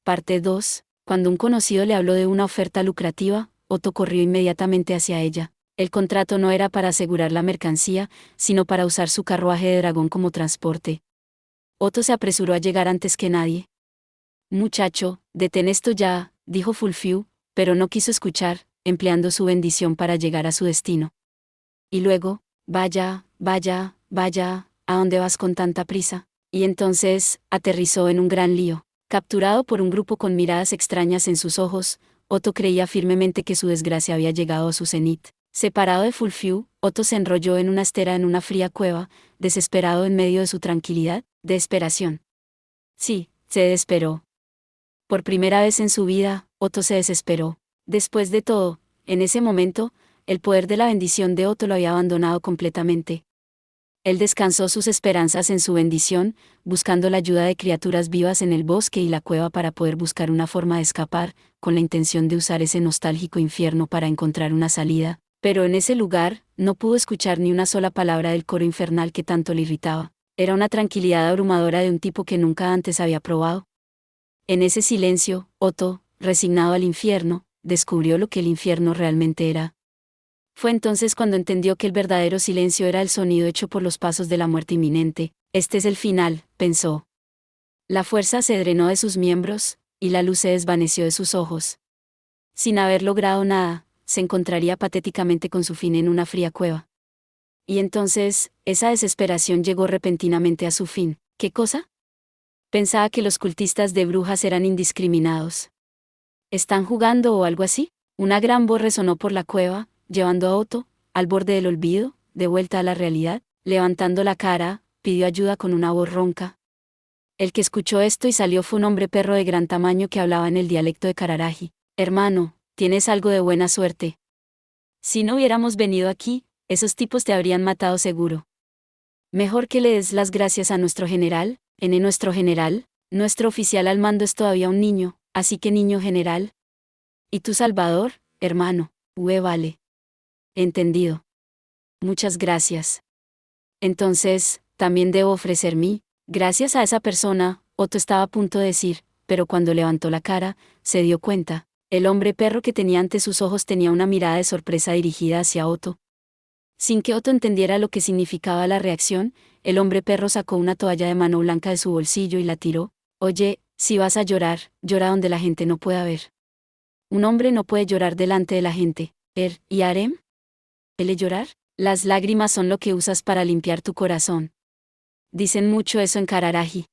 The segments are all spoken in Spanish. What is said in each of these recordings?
Parte 2. Cuando un conocido le habló de una oferta lucrativa, Otto corrió inmediatamente hacia ella. El contrato no era para asegurar la mercancía, sino para usar su carruaje de dragón como transporte. Otto se apresuró a llegar antes que nadie. Muchacho, detén esto ya, dijo Fulfiu, pero no quiso escuchar, empleando su bendición para llegar a su destino. Y luego, vaya, vaya, vaya, ¿a dónde vas con tanta prisa? Y entonces, aterrizó en un gran lío. Capturado por un grupo con miradas extrañas en sus ojos, Otto creía firmemente que su desgracia había llegado a su cenit. Separado de Fulfiu, Otto se enrolló en una estera en una fría cueva, desesperado en medio de su tranquilidad, desesperación. Sí, se desesperó. Por primera vez en su vida, Otto se desesperó. Después de todo, en ese momento, el poder de la bendición de Otto lo había abandonado completamente. Él descansó sus esperanzas en su bendición, buscando la ayuda de criaturas vivas en el bosque y la cueva para poder buscar una forma de escapar, con la intención de usar ese nostálgico infierno para encontrar una salida, pero en ese lugar, no pudo escuchar ni una sola palabra del coro infernal que tanto le irritaba. Era una tranquilidad abrumadora de un tipo que nunca antes había probado. En ese silencio, Otto, resignado al infierno, descubrió lo que el infierno realmente era. Fue entonces cuando entendió que el verdadero silencio era el sonido hecho por los pasos de la muerte inminente. Este es el final, pensó. La fuerza se drenó de sus miembros, y la luz se desvaneció de sus ojos. Sin haber logrado nada, se encontraría patéticamente con su fin en una fría cueva. Y entonces, esa desesperación llegó repentinamente a su fin. ¿Qué cosa? Pensaba que los cultistas de brujas eran indiscriminados. ¿Están jugando o algo así? Una gran voz resonó por la cueva, llevando a Otto, al borde del olvido, de vuelta a la realidad. Levantando la cara, pidió ayuda con una voz ronca. El que escuchó esto y salió fue un hombre perro de gran tamaño que hablaba en el dialecto de Cararaji. Hermano, tienes algo de buena suerte. Si no hubiéramos venido aquí, esos tipos te habrían matado seguro. Mejor que le des las gracias a nuestro general, nuestro general, nuestro oficial al mando es todavía un niño, así que niño general. ¿Y tu Salvador, hermano? Vale. Entendido. Muchas gracias. Entonces, también debo ofrecer mí, gracias a esa persona, Otto estaba a punto de decir, pero cuando levantó la cara, se dio cuenta, el hombre perro que tenía ante sus ojos tenía una mirada de sorpresa dirigida hacia Otto. Sin que Otto entendiera lo que significaba la reacción, el hombre perro sacó una toalla de mano blanca de su bolsillo y la tiró. Oye, si vas a llorar, llora donde la gente no pueda ver. Un hombre no puede llorar delante de la gente. ¿Y Harem? ¿Ele llorar? Las lágrimas son lo que usas para limpiar tu corazón. Dicen mucho eso en Cararaji.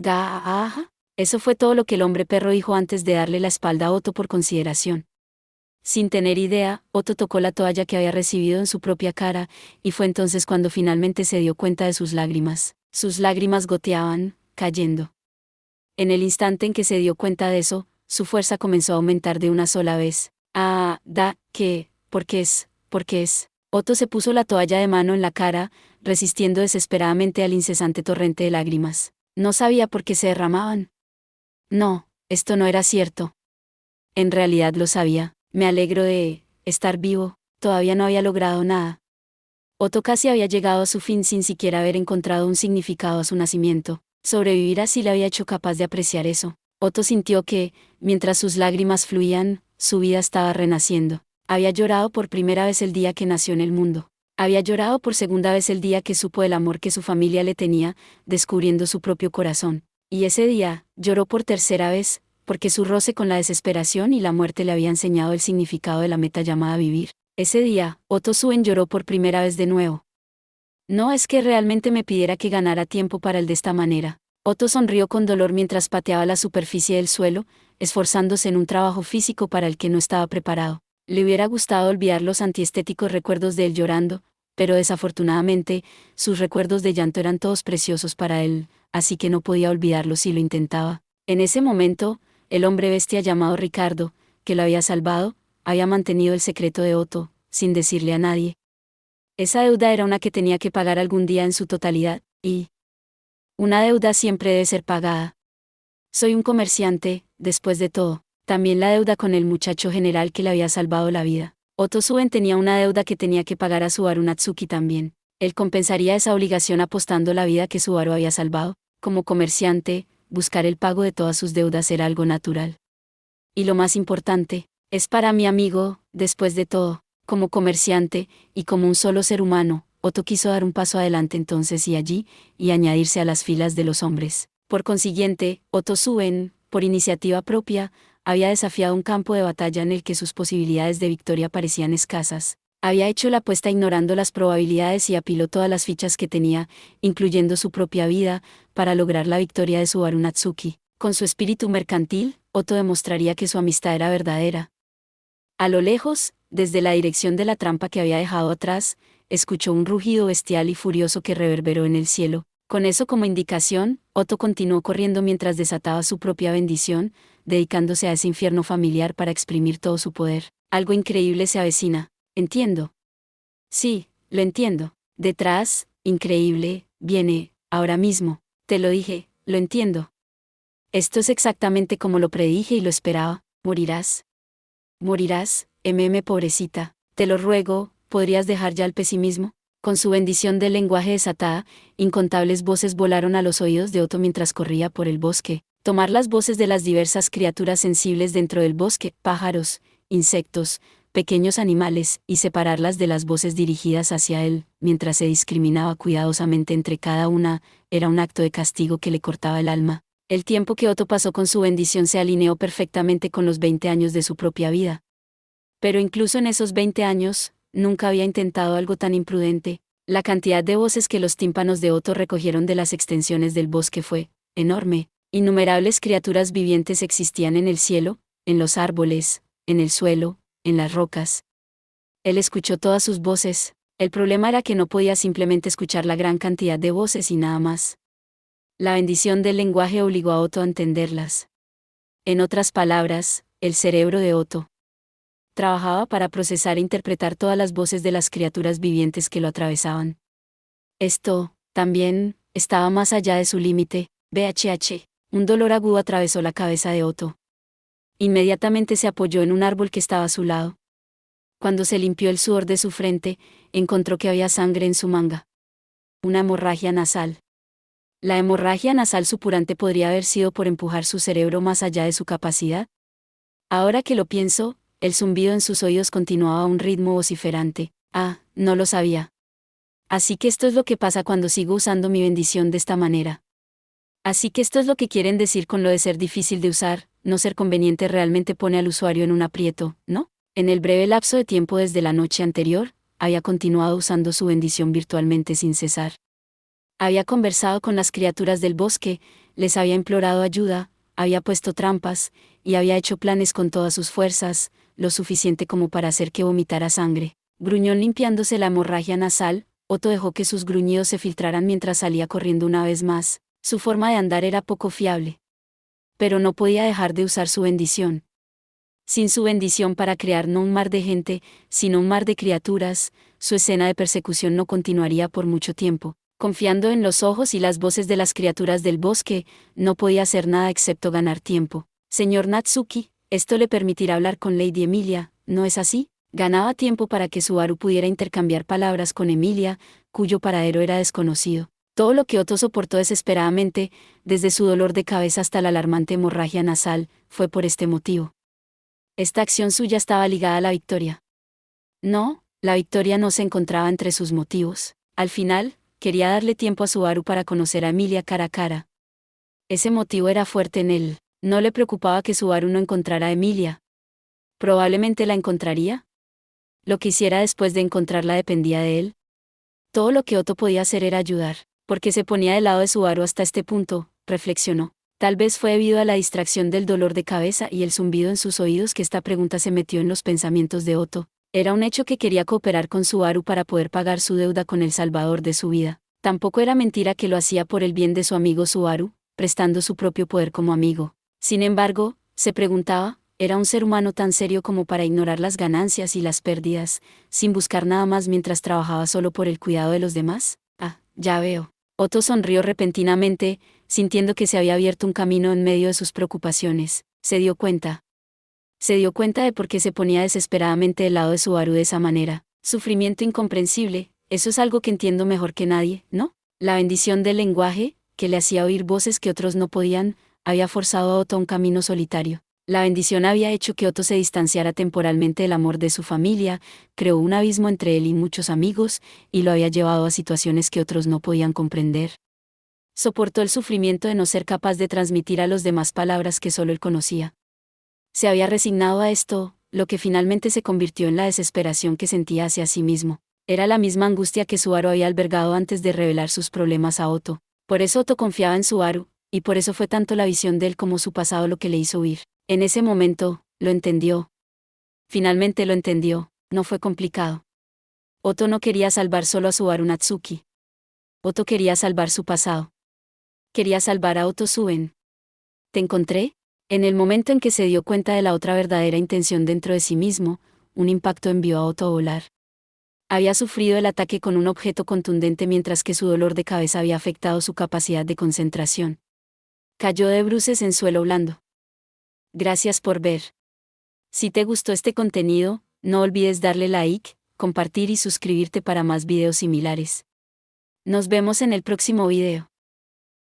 Ajá. Eso fue todo lo que el hombre perro dijo antes de darle la espalda a Otto por consideración. Sin tener idea, Otto tocó la toalla que había recibido en su propia cara, y fue entonces cuando finalmente se dio cuenta de sus lágrimas. Sus lágrimas goteaban, cayendo. En el instante en que se dio cuenta de eso, su fuerza comenzó a aumentar de una sola vez. ¿Por qué es? Otto se puso la toalla de mano en la cara, resistiendo desesperadamente al incesante torrente de lágrimas. No sabía por qué se derramaban. No, esto no era cierto. En realidad lo sabía. Me alegro de estar vivo, todavía no había logrado nada. Otto casi había llegado a su fin sin siquiera haber encontrado un significado a su nacimiento. Sobrevivir así le había hecho capaz de apreciar eso. Otto sintió que, mientras sus lágrimas fluían, su vida estaba renaciendo. Había llorado por primera vez el día que nació en el mundo. Había llorado por segunda vez el día que supo el amor que su familia le tenía, descubriendo su propio corazón. Y ese día, lloró por tercera vez, porque su roce con la desesperación y la muerte le había enseñado el significado de la meta llamada vivir. Ese día, Otto Suen lloró por primera vez de nuevo. No es que realmente me pidiera que ganara tiempo para el de esta manera. Otto sonrió con dolor mientras pateaba la superficie del suelo, esforzándose en un trabajo físico para el que no estaba preparado. Le hubiera gustado olvidar los antiestéticos recuerdos de él llorando, pero desafortunadamente, sus recuerdos de llanto eran todos preciosos para él, así que no podía olvidarlos si lo intentaba. En ese momento, el hombre bestia llamado Ricardo, que lo había salvado, había mantenido el secreto de Otto, sin decirle a nadie. Esa deuda era una que tenía que pagar algún día en su totalidad, y una deuda siempre debe ser pagada. Soy un comerciante, después de todo, también la deuda con el muchacho general que le había salvado la vida. Otto Suen tenía una deuda que tenía que pagar a Subaru Natsuki también. Él compensaría esa obligación apostando la vida que Subaru había salvado. Como comerciante, buscar el pago de todas sus deudas era algo natural. Y lo más importante, es para mi amigo, después de todo, como comerciante, y como un solo ser humano, Otto quiso dar un paso adelante entonces y allí, y añadirse a las filas de los hombres. Por consiguiente, Otto Suben, por iniciativa propia, había desafiado un campo de batalla en el que sus posibilidades de victoria parecían escasas. Había hecho la apuesta ignorando las probabilidades y apiló todas las fichas que tenía, incluyendo su propia vida, para lograr la victoria de Subaru Natsuki. Con su espíritu mercantil, Otto demostraría que su amistad era verdadera. A lo lejos, desde la dirección de la trampa que había dejado atrás, escuchó un rugido bestial y furioso que reverberó en el cielo. Con eso como indicación, Otto continuó corriendo mientras desataba su propia bendición, dedicándose a ese infierno familiar para exprimir todo su poder. Algo increíble se avecina. Entiendo. Sí, lo entiendo. Detrás, increíble, viene, ahora mismo. Te lo dije, lo entiendo. Esto es exactamente como lo predije y lo esperaba. Morirás. Morirás, pobrecita. Te lo ruego, ¿podrías dejar ya el pesimismo? Con su bendición del lenguaje desatada, incontables voces volaron a los oídos de Otto mientras corría por el bosque. Tomar las voces de las diversas criaturas sensibles dentro del bosque, pájaros, insectos, pequeños animales, y separarlas de las voces dirigidas hacia él, mientras se discriminaba cuidadosamente entre cada una, era un acto de castigo que le cortaba el alma. El tiempo que Otto pasó con su bendición se alineó perfectamente con los 20 años de su propia vida. Pero incluso en esos 20 años, nunca había intentado algo tan imprudente. La cantidad de voces que los tímpanos de Otto recogieron de las extensiones del bosque fue enorme. Innumerables criaturas vivientes existían en el cielo, en los árboles, en el suelo, en las rocas. Él escuchó todas sus voces. El problema era que no podía simplemente escuchar la gran cantidad de voces y nada más. La bendición del lenguaje obligó a Otto a entenderlas. En otras palabras, el cerebro de Otto trabajaba para procesar e interpretar todas las voces de las criaturas vivientes que lo atravesaban. Esto, también, estaba más allá de su límite. BHH. Un dolor agudo atravesó la cabeza de Otto. Inmediatamente se apoyó en un árbol que estaba a su lado. Cuando se limpió el sudor de su frente, encontró que había sangre en su manga. Una hemorragia nasal. ¿La hemorragia nasal supurante podría haber sido por empujar su cerebro más allá de su capacidad? Ahora que lo pienso, el zumbido en sus oídos continuaba a un ritmo vociferante. Ah, no lo sabía. Así que esto es lo que pasa cuando sigo usando mi bendición de esta manera. Así que esto es lo que quieren decir con lo de ser difícil de usar, no ser conveniente realmente pone al usuario en un aprieto, ¿no? En el breve lapso de tiempo desde la noche anterior, había continuado usando su bendición virtualmente sin cesar. Había conversado con las criaturas del bosque, les había implorado ayuda, había puesto trampas, y había hecho planes con todas sus fuerzas, lo suficiente como para hacer que vomitara sangre. Gruñó limpiándose la hemorragia nasal. Otto dejó que sus gruñidos se filtraran mientras salía corriendo una vez más. Su forma de andar era poco fiable. Pero no podía dejar de usar su bendición. Sin su bendición para crear no un mar de gente, sino un mar de criaturas, su escena de persecución no continuaría por mucho tiempo. Confiando en los ojos y las voces de las criaturas del bosque, no podía hacer nada excepto ganar tiempo. Señor Natsuki, esto le permitirá hablar con Lady Emilia, ¿no es así? Ganaba tiempo para que Subaru pudiera intercambiar palabras con Emilia, cuyo paradero era desconocido. Todo lo que Otto soportó desesperadamente, desde su dolor de cabeza hasta la alarmante hemorragia nasal, fue por este motivo. Esta acción suya estaba ligada a la victoria. No, la victoria no se encontraba entre sus motivos. Al final, quería darle tiempo a Subaru para conocer a Emilia cara a cara. Ese motivo era fuerte en él. No le preocupaba que Subaru no encontrara a Emilia. Probablemente la encontraría. Lo que hiciera después de encontrarla dependía de él. Todo lo que Otto podía hacer era ayudar. Porque se ponía del lado de Subaru hasta este punto, reflexionó. Tal vez fue debido a la distracción del dolor de cabeza y el zumbido en sus oídos que esta pregunta se metió en los pensamientos de Otto. Era un hecho que quería cooperar con Subaru para poder pagar su deuda con el salvador de su vida. Tampoco era mentira que lo hacía por el bien de su amigo Subaru, prestando su propio poder como amigo. Sin embargo, se preguntaba, ¿era un ser humano tan serio como para ignorar las ganancias y las pérdidas, sin buscar nada más mientras trabajaba solo por el cuidado de los demás? Ah, ya veo. Otto sonrió repentinamente, sintiendo que se había abierto un camino en medio de sus preocupaciones. Se dio cuenta de por qué se ponía desesperadamente del lado de Subaru de esa manera. Sufrimiento incomprensible, eso es algo que entiendo mejor que nadie, ¿no? La bendición del lenguaje, que le hacía oír voces que otros no podían, había forzado a Otto a un camino solitario. La bendición había hecho que Otto se distanciara temporalmente del amor de su familia, creó un abismo entre él y muchos amigos, y lo había llevado a situaciones que otros no podían comprender. Soportó el sufrimiento de no ser capaz de transmitir a los demás palabras que solo él conocía. Se había resignado a esto, lo que finalmente se convirtió en la desesperación que sentía hacia sí mismo. Era la misma angustia que Subaru había albergado antes de revelar sus problemas a Otto. Por eso Otto confiaba en Subaru, y por eso fue tanto la visión de él como su pasado lo que le hizo huir. En ese momento, lo entendió. Finalmente lo entendió, no fue complicado. Otto no quería salvar solo a Subaru Natsuki. Otto quería salvar su pasado. Quería salvar a Otto Suben. ¿Te encontré? En el momento en que se dio cuenta de la otra verdadera intención dentro de sí mismo, un impacto envió a Otto a volar. Había sufrido el ataque con un objeto contundente mientras que su dolor de cabeza había afectado su capacidad de concentración. Cayó de bruces en suelo blando. Gracias por ver. Si te gustó este contenido, no olvides darle like, compartir y suscribirte para más videos similares. Nos vemos en el próximo video.